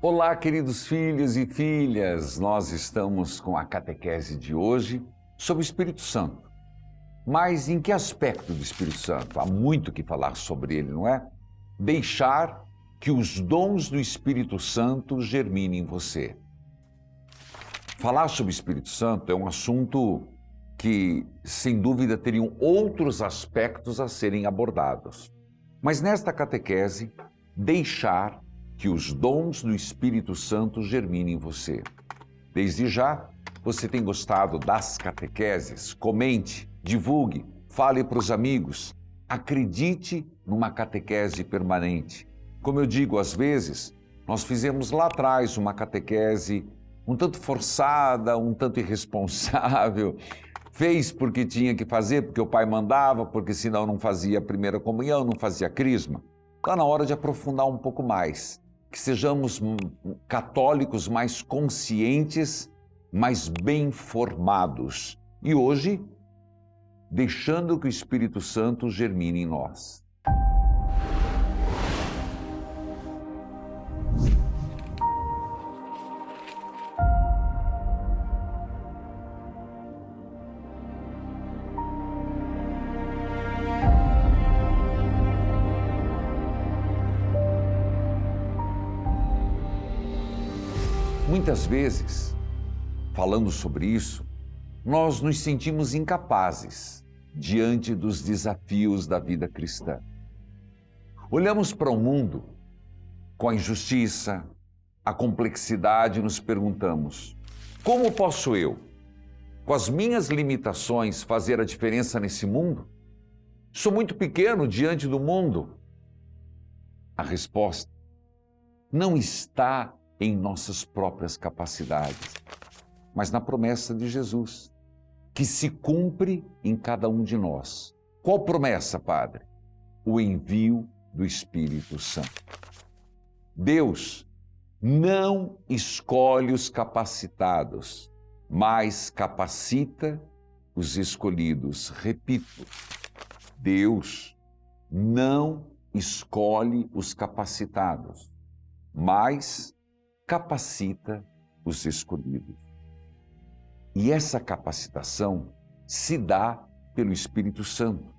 Olá, queridos filhos e filhas, nós estamos com a catequese de hoje sobre o Espírito Santo. Mas em que aspecto do Espírito Santo? Há muito que falar sobre ele, não é? Deixar que os dons do Espírito Santo germinem em você. Falar sobre o Espírito Santo é um assunto que, sem dúvida, teriam outros aspectos a serem abordados. Mas nesta catequese, deixar que os dons do Espírito Santo germinem em você. Desde já, você tem gostado das catequeses? Comente, divulgue, fale para os amigos. Acredite numa catequese permanente. Como eu digo às vezes, nós fizemos lá atrás uma catequese um tanto forçada, um tanto irresponsável. Fez porque tinha que fazer, porque o pai mandava, porque senão não fazia a primeira comunhão, não fazia a crisma. Está na hora de aprofundar um pouco mais. Que sejamos católicos mais conscientes, mais bem formados. E hoje, deixando que o Espírito Santo germine em nós. Muitas vezes, falando sobre isso, nós nos sentimos incapazes diante dos desafios da vida cristã. Olhamos para o mundo com a injustiça, a complexidade e nos perguntamos: como posso eu, com as minhas limitações, fazer a diferença nesse mundo? Sou muito pequeno diante do mundo. A resposta não está em nossas próprias capacidades, mas na promessa de Jesus, que se cumpre em cada um de nós. Qual promessa, Padre? O envio do Espírito Santo. Deus não escolhe os capacitados, mas capacita os escolhidos. Repito, Deus não escolhe os capacitados, mas capacita os escolhidos. E essa capacitação se dá pelo Espírito Santo,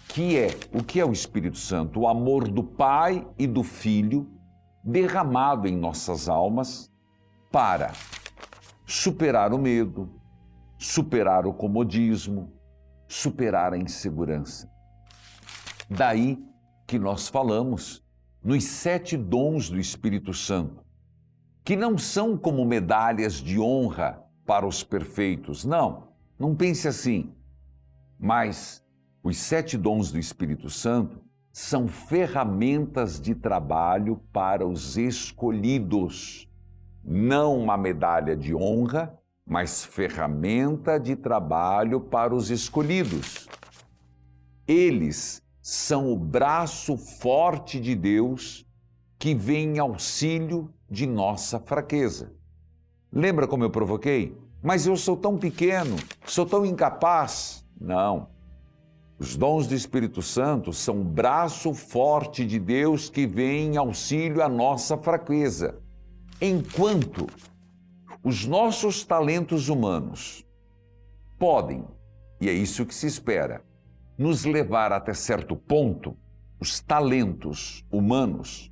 que é, o que é o Espírito Santo? O amor do Pai e do Filho derramado em nossas almas para superar o medo, superar o comodismo, superar a insegurança. Daí que nós falamos nos 7 dons do Espírito Santo, que não são como medalhas de honra para os perfeitos. Não pense assim. Mas os 7 dons do Espírito Santo são ferramentas de trabalho para os escolhidos. Não uma medalha de honra, mas ferramenta de trabalho para os escolhidos. Eles são o braço forte de Deus que vem em auxílio de nossa fraqueza. Lembra como eu provoquei? Mas eu sou tão pequeno, sou tão incapaz. Não. Os dons do Espírito Santo são o braço forte de Deus que vem em auxílio à nossa fraqueza. Enquanto os nossos talentos humanos podem, e é isso que se espera, nos levar até certo ponto, os talentos humanos,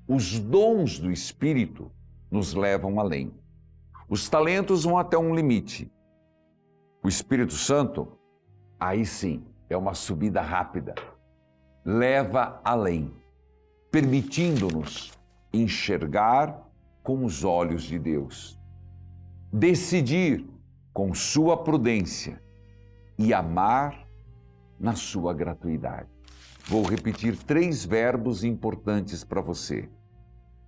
os dons do Espírito nos levam além. Os talentos vão até um limite. O Espírito Santo, aí sim, é uma subida rápida. Leva além, permitindo-nos enxergar com os olhos de Deus, decidir com sua prudência e amar na sua gratuidade. Vou repetir 3 verbos importantes para você: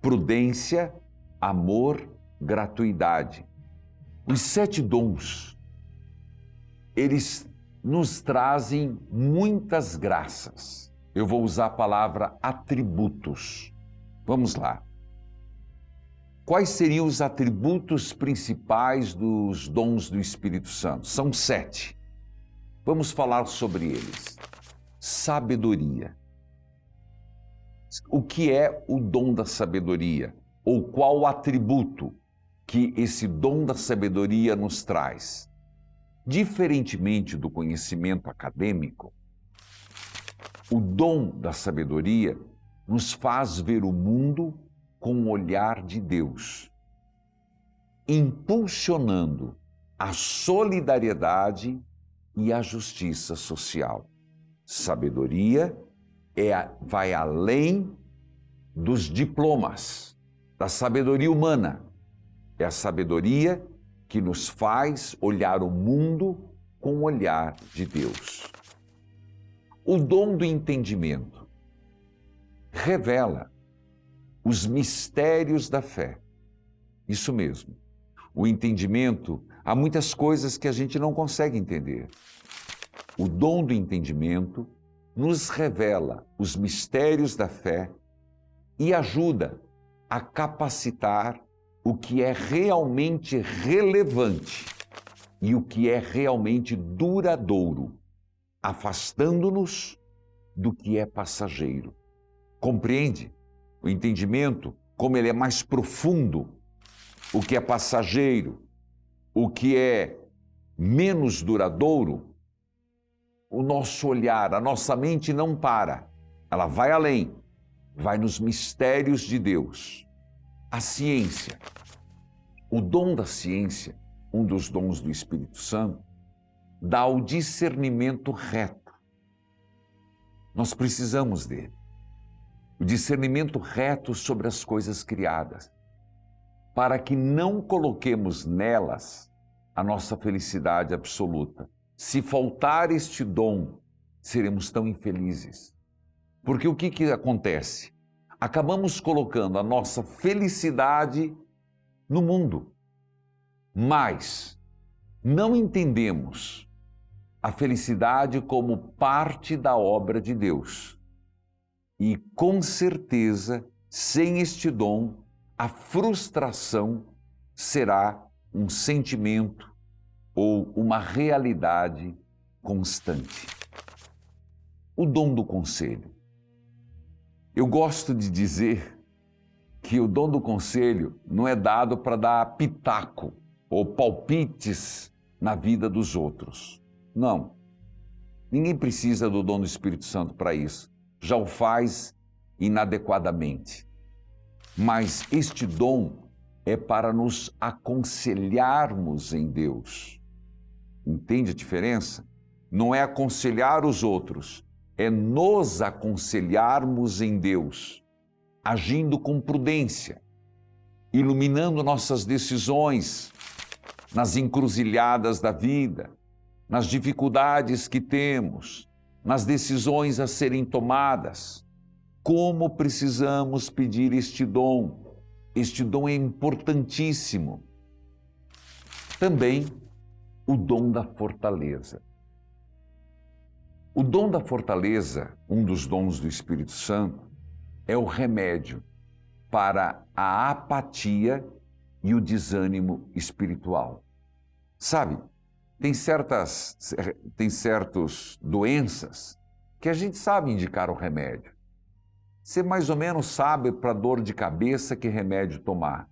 prudência, amor, gratuidade. Os 7 dons, eles nos trazem muitas graças. Eu vou usar a palavra atributos. Vamos lá. Quais seriam os atributos principais dos dons do Espírito Santo? São 7. Vamos falar sobre eles. Sabedoria. O que é o dom da sabedoria? ou qual atributo que esse dom da sabedoria nos traz? Diferentemente do conhecimento acadêmico, o dom da sabedoria nos faz ver o mundo com o olhar de Deus, impulsionando a solidariedade e a justiça social. Sabedoria vai além dos diplomas, da sabedoria humana. É a sabedoria que nos faz olhar o mundo com o olhar de Deus. O dom do entendimento revela os mistérios da fé. Isso mesmo. O entendimento, há muitas coisas que a gente não consegue entender. O dom do entendimento nos revela os mistérios da fé e ajuda a capacitar o que é realmente relevante e o que é realmente duradouro, afastando-nos do que é passageiro. Compreende? O entendimento, como ele é mais profundo, o que é passageiro, o que é menos duradouro, o nosso olhar, a nossa mente não para, ela vai além, vai nos mistérios de Deus. A ciência, o dom da ciência, um dos dons do Espírito Santo, dá o discernimento reto. Nós precisamos dele. O discernimento reto sobre as coisas criadas, para que não coloquemos nelas a nossa felicidade absoluta. Se faltar este dom, seremos tão infelizes. Porque o que acontece? Acabamos colocando a nossa felicidade no mundo, mas não entendemos a felicidade como parte da obra de Deus. E com certeza, sem este dom, a frustração será um sentimento ou uma realidade constante. O dom do conselho. Eu gosto de dizer que o dom do conselho não é dado para dar pitaco ou palpites na vida dos outros. Não. Ninguém precisa do dom do Espírito Santo para isso. Já o faz inadequadamente. Mas este dom é para nos aconselharmos em Deus. Entende a diferença? Não é aconselhar os outros, é nos aconselharmos em Deus, agindo com prudência, iluminando nossas decisões nas encruzilhadas da vida, nas dificuldades que temos, nas decisões a serem tomadas. Como precisamos pedir este dom? Este dom é importantíssimo. Também o dom da fortaleza. O dom da fortaleza, um dos dons do Espírito Santo, é o remédio para a apatia e o desânimo espiritual. Sabe, tem certas doenças que a gente sabe indicar o remédio. Você mais ou menos sabe para dor de cabeça que remédio tomar.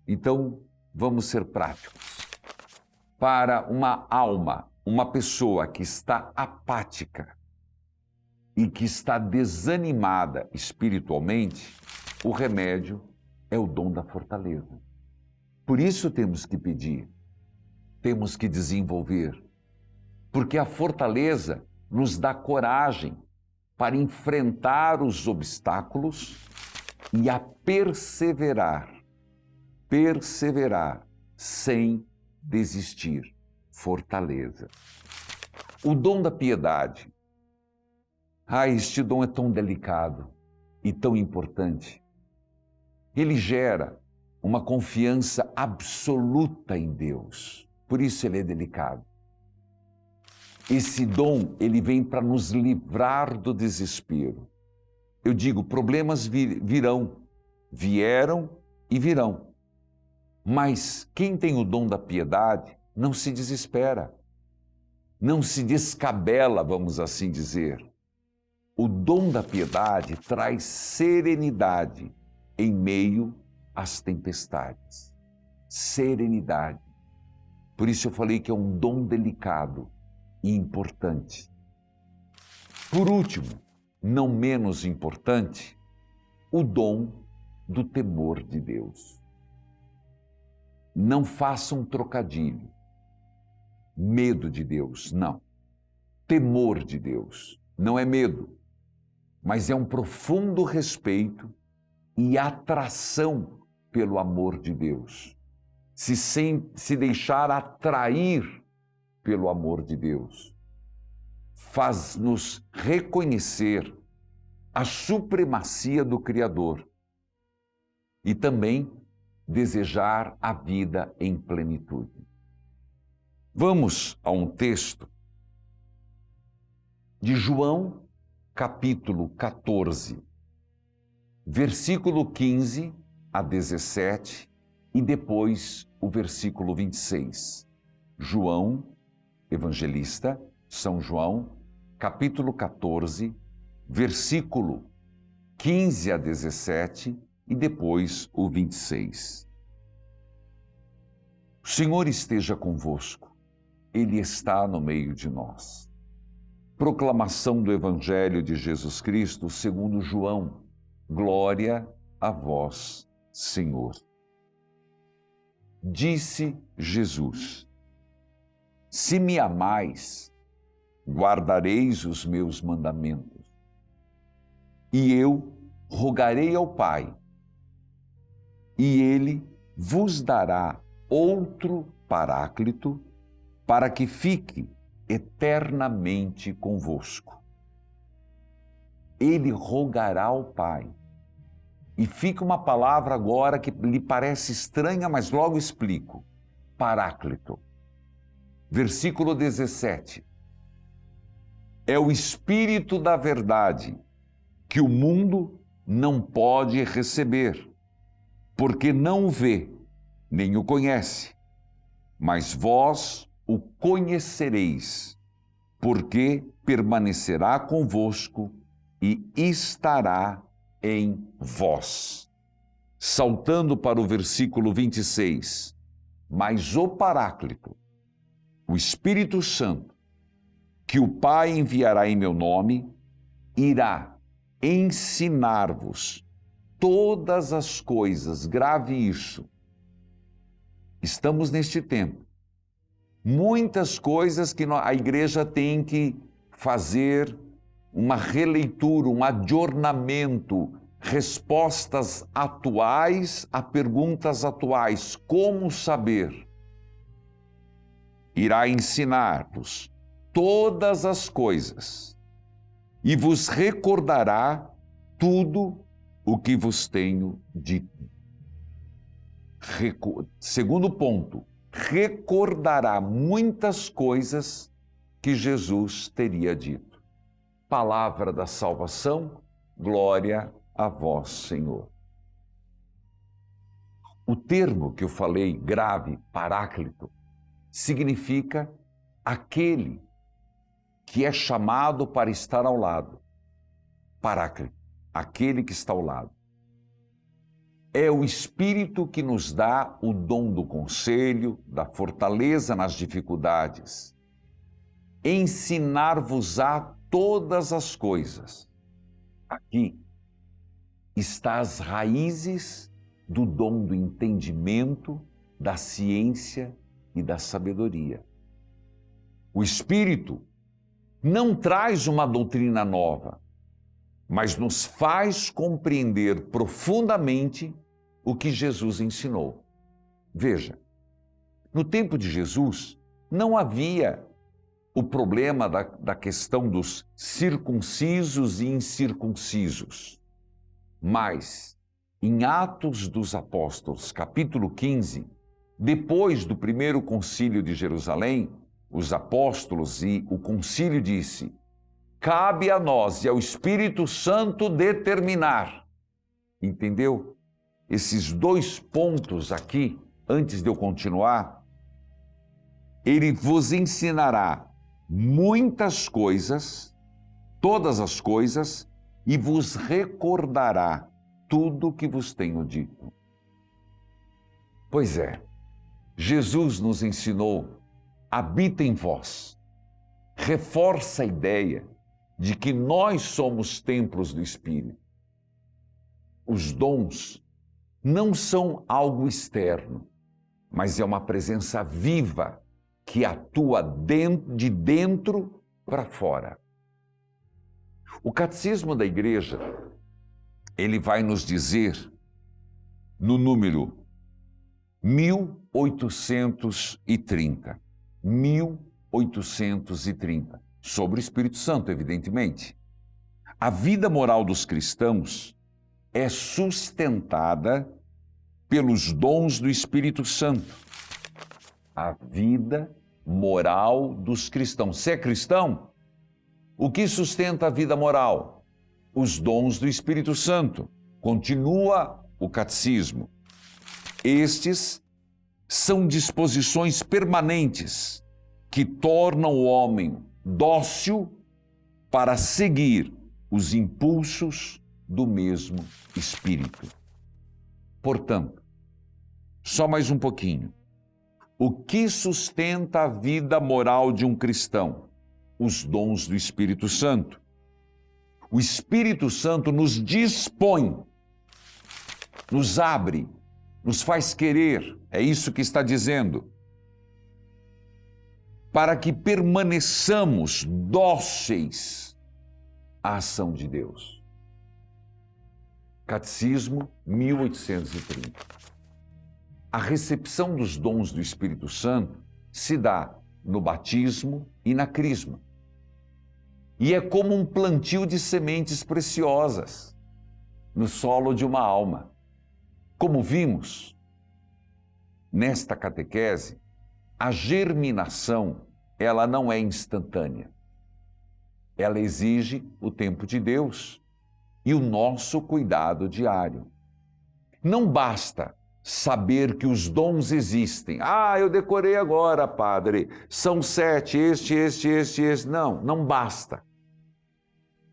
Então, vamos ser práticos. Para uma alma, uma pessoa que está apática e que está desanimada espiritualmente, o remédio é o dom da fortaleza. Por isso temos que pedir, temos que desenvolver, porque a fortaleza nos dá coragem para enfrentar os obstáculos e a perseverar sem desistir. Fortaleza. O dom da piedade. Este dom é tão delicado e tão importante. Ele gera uma confiança absoluta em Deus. Por isso ele é delicado. Esse dom, ele vem para nos livrar do desespero. Eu digo, problemas virão, vieram e virão. Mas quem tem o dom da piedade não se desespera, não se descabela, vamos assim dizer. O dom da piedade traz serenidade em meio às tempestades. Serenidade. Por isso eu falei que é um dom delicado e importante. Por último, não menos importante, o dom do temor de Deus. Não faça um trocadilho. Medo de Deus, não. Temor de Deus. Não é medo, mas é um profundo respeito e atração pelo amor de Deus. Se deixar atrair pelo amor de Deus. Faz-nos reconhecer a supremacia do Criador e também desejar a vida em plenitude. Vamos a um texto de João, capítulo 14, versículo 15 a 17 e depois o versículo 26. João, evangelista, São João, capítulo 14, versículo 15 a 17 e depois o 26. O Senhor esteja convosco, Ele está no meio de nós. Proclamação do Evangelho de Jesus Cristo segundo João. Glória a vós, Senhor. Disse Jesus: se me amais, guardareis os meus mandamentos. E eu rogarei ao Pai, e Ele vos dará outro Paráclito, para que fique eternamente convosco. Ele rogará ao Pai. E fica uma palavra agora que lhe parece estranha, mas logo explico. Paráclito. Versículo 17. É o Espírito da verdade, que o mundo não pode receber, porque não o vê, nem o conhece. Mas vós o conhecereis, porque permanecerá convosco e estará em vós. Saltando para o versículo 26. Mas o Paráclito, o Espírito Santo, que o Pai enviará em meu nome, irá ensinar-vos todas as coisas. Grave isso. Estamos neste tempo. Muitas coisas que a igreja tem que fazer uma releitura, um adornamento, respostas atuais a perguntas atuais. Como saber? Irá ensinar-vos todas as coisas e vos recordará tudo o que vos tenho dito. Segundo ponto, recordará muitas coisas que Jesus teria dito. Palavra da salvação, glória a vós, Senhor. O termo que eu falei, grave, Paráclito, significa aquele que é chamado para estar ao lado. Paráclito, aquele que está ao lado. É o Espírito que nos dá o dom do conselho, da fortaleza nas dificuldades. Ensinar-vos-á todas as coisas. Aqui está as raízes do dom do entendimento, da ciência e da sabedoria. O Espírito não traz uma doutrina nova, mas nos faz compreender profundamente o que Jesus ensinou. Veja, no tempo de Jesus não havia o problema da questão dos circuncisos e incircuncisos. Mas, em Atos dos Apóstolos, capítulo 15, depois do primeiro concílio de Jerusalém, os apóstolos e o concílio disse: cabe a nós e ao Espírito Santo determinar. Entendeu? Esses dois pontos aqui, antes de eu continuar, ele vos ensinará muitas coisas, todas as coisas, e vos recordará tudo o que vos tenho dito. Pois é, Jesus nos ensinou, habita em vós, reforça a ideia de que nós somos templos do Espírito. Os dons não são algo externo, mas é uma presença viva que atua de dentro para fora. O Catecismo da Igreja, ele vai nos dizer, no número 1830, sobre o Espírito Santo, evidentemente. A vida moral dos cristãos é sustentada pelos dons do Espírito Santo. A vida moral dos cristãos. Se é cristão, o que sustenta a vida moral? Os dons do Espírito Santo. Continua o catecismo. Estes são disposições permanentes que tornam o homem dócil para seguir os impulsos do mesmo Espírito. Portanto, só mais um pouquinho. O que sustenta a vida moral de um cristão? Os dons do Espírito Santo. O Espírito Santo nos dispõe, nos abre, nos faz querer, é isso que está dizendo, para que permaneçamos dóceis à ação de Deus. Catecismo 1830. A recepção dos dons do Espírito Santo se dá no batismo e na crisma. E é como um plantio de sementes preciosas no solo de uma alma. Como vimos nesta catequese, a germinação, ela não é instantânea. Ela exige o tempo de Deus e o nosso cuidado diário. Não basta saber que os dons existem. Ah, eu decorei agora, padre, são 7, este. Não, não basta.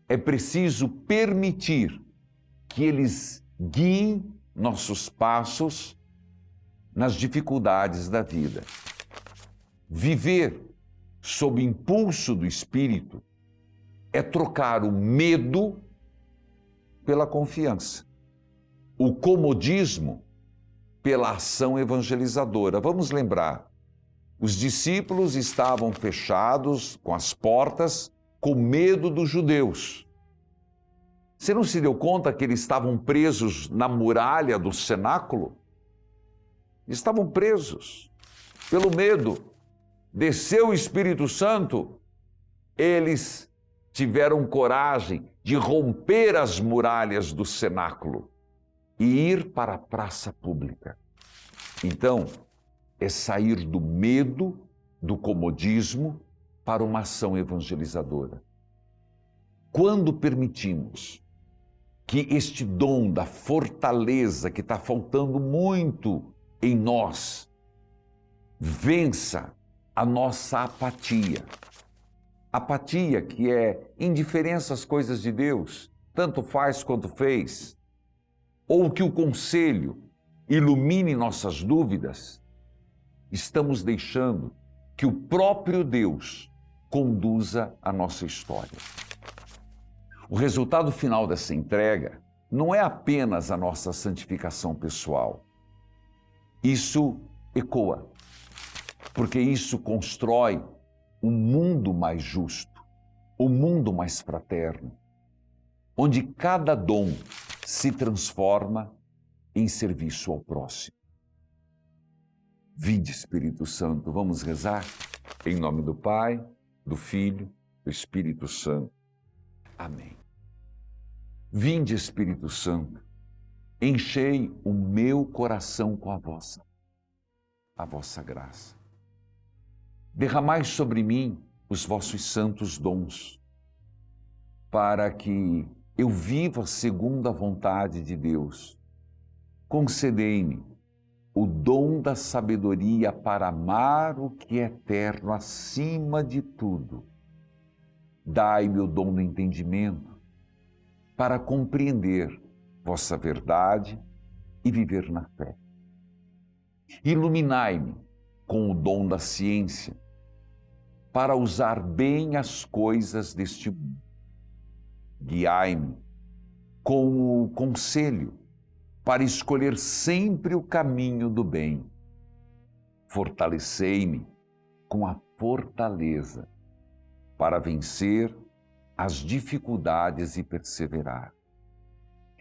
É preciso permitir que eles guiem nossos passos nas dificuldades da vida. Viver sob impulso do Espírito é trocar o medo pela confiança, o comodismo pela ação evangelizadora. Vamos lembrar, os discípulos estavam fechados com as portas com medo dos judeus. Você não se deu conta que eles estavam presos na muralha do cenáculo? Estavam presos pelo medo. Desceu o Espírito Santo, eles tiveram coragem de romper as muralhas do cenáculo e ir para a praça pública. Então, é sair do medo, do comodismo, para uma ação evangelizadora. Quando permitimos que este dom da fortaleza que está faltando muito em nós vença a nossa apatia. Apatia que é indiferença às coisas de Deus, tanto faz quanto fez. Ou que o conselho ilumine nossas dúvidas, estamos deixando que o próprio Deus conduza a nossa história. O resultado final dessa entrega não é apenas a nossa santificação pessoal. Isso ecoa, porque isso constrói um mundo mais justo, um mundo mais fraterno, onde cada dom se transforma em serviço ao próximo. Vinde, Espírito Santo, vamos rezar? Em nome do Pai, do Filho, do Espírito Santo. Amém. Vinde, Espírito Santo, enchei o meu coração com a vossa graça. Derramai sobre mim os vossos santos dons, para que eu viva segundo a vontade de Deus. Concedei-me o dom da sabedoria para amar o que é eterno acima de tudo. Dai-me o dom do entendimento para compreender vossa verdade e viver na fé. Iluminai-me com o dom da ciência, para usar bem as coisas deste mundo. Guiai-me com o conselho, para escolher sempre o caminho do bem. Fortalecei-me com a fortaleza, para vencer as dificuldades e perseverar.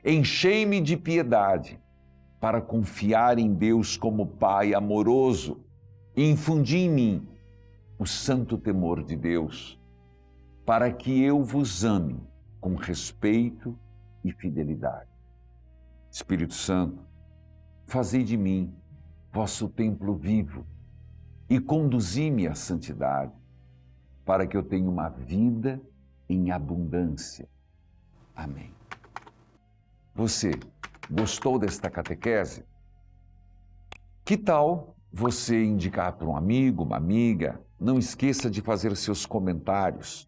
Enchei-me de piedade, para confiar em Deus como Pai amoroso, e infundi em mim o santo temor de Deus, para que eu vos ame com respeito e fidelidade. Espírito Santo, fazei de mim vosso templo vivo e conduzi-me à santidade, para que eu tenha uma vida em abundância. Amém. Você gostou desta catequese? Que tal você indicar para um amigo, uma amiga? Não esqueça de fazer seus comentários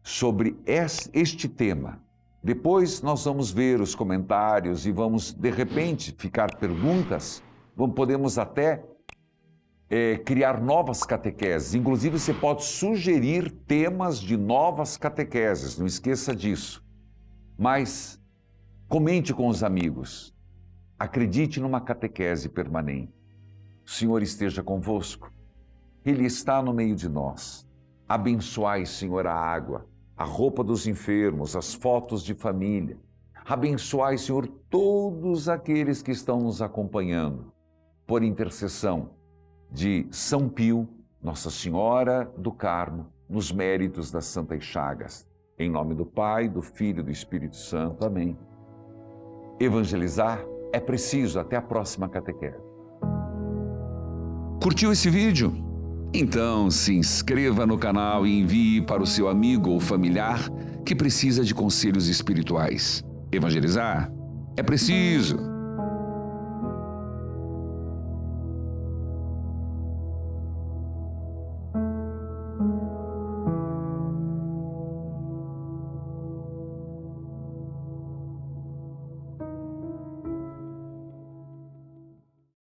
sobre este tema. Depois nós vamos ver os comentários e vamos, de repente, ficar perguntas. Podemos até criar novas catequeses. Inclusive, você pode sugerir temas de novas catequeses. Não esqueça disso. Mas comente com os amigos. Acredite numa catequese permanente. O Senhor esteja convosco. Ele está no meio de nós. Abençoai, Senhor, a água, a roupa dos enfermos, as fotos de família. Abençoai, Senhor, todos aqueles que estão nos acompanhando, por intercessão de São Pio, Nossa Senhora do Carmo, nos méritos das Santas Chagas. Em nome do Pai, do Filho e do Espírito Santo. Amém. Evangelizar é preciso. Até a próxima catequese. Curtiu esse vídeo? Então se inscreva no canal e envie para o seu amigo ou familiar que precisa de conselhos espirituais. Evangelizar é preciso.